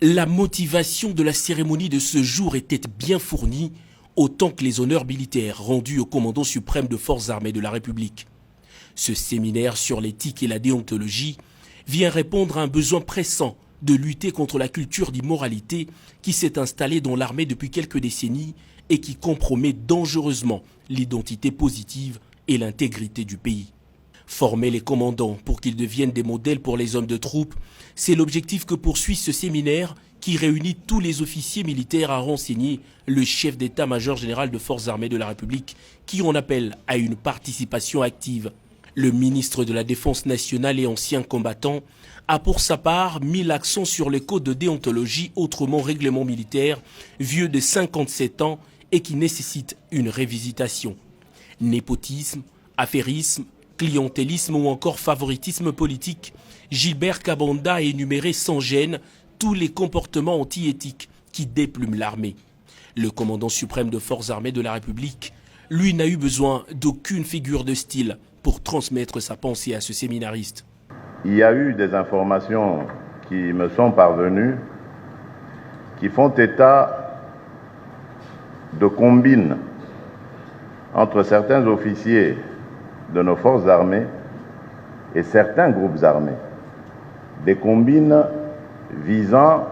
La motivation de la cérémonie de ce jour était bien fournie, autant que les honneurs militaires rendus au commandant suprême de forces armées de la République. Ce séminaire sur l'éthique et la déontologie vient répondre à un besoin pressant de lutter contre la culture d'immoralité qui s'est installée dans l'armée depuis quelques décennies et qui compromet dangereusement l'identité positive et l'intégrité du pays. Former les commandants pour qu'ils deviennent des modèles pour les hommes de troupe, c'est l'objectif que poursuit ce séminaire qui réunit tous les officiers militaires à renseigner le chef d'état-major général de forces armées de la République qui en appelle à une participation active. Le ministre de la Défense nationale et ancien combattant a pour sa part mis l'accent sur le code de déontologie, autrement règlement militaire, vieux de 57 ans et qui nécessite une révisitation. Népotisme, affairisme, clientélisme ou encore favoritisme politique, Gilbert Kabanda a énuméré sans gêne tous les comportements anti-éthiques qui déplument l'armée. Le commandant suprême de forces armées de la République, lui, n'a eu besoin d'aucune figure de style pour transmettre sa pensée à ce séminariste. Il y a eu des informations qui me sont parvenues qui font état de combines entre certains officiers de nos forces armées et certains groupes armés. Des combines visant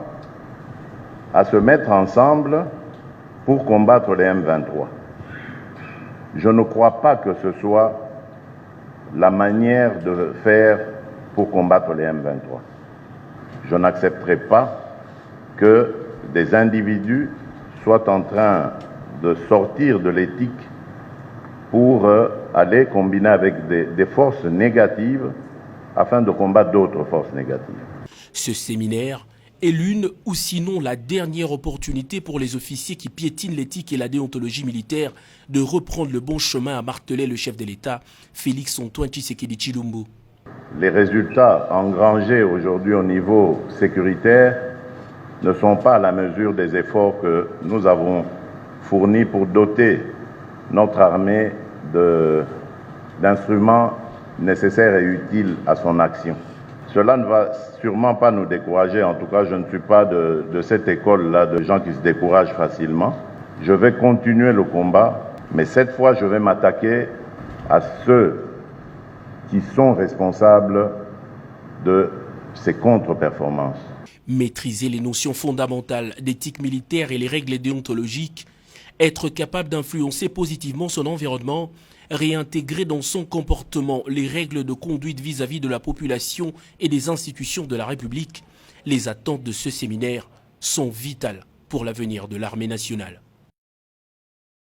à se mettre ensemble pour combattre les M23. Je ne crois pas que ce soit la manière de faire pour combattre les M23. Je n'accepterai pas que des individus soient en train de sortir de l'éthique pour aller combiner avec des forces négatives afin de combattre d'autres forces négatives. Ce séminaire est l'une ou sinon la dernière opportunité pour les officiers qui piétinent l'éthique et la déontologie militaire de reprendre le bon chemin, a martelé le chef de l'État, Félix-Antoine Tshisekedi Tshilombo. Les résultats engrangés aujourd'hui au niveau sécuritaire ne sont pas à la mesure des efforts que nous avons fournis pour doter notre armée d'instruments nécessaires et utiles à son action. Cela ne va sûrement pas nous décourager, en tout cas je ne suis pas de cette école-là de gens qui se découragent facilement. Je vais continuer le combat, mais cette fois je vais m'attaquer à ceux qui sont responsables de ces contre-performances. Maîtriser les notions fondamentales d'éthique militaire et les règles déontologiques, être capable d'influencer positivement son environnement, réintégrer dans son comportement les règles de conduite vis-à-vis de la population et des institutions de la République, les attentes de ce séminaire sont vitales pour l'avenir de l'armée nationale.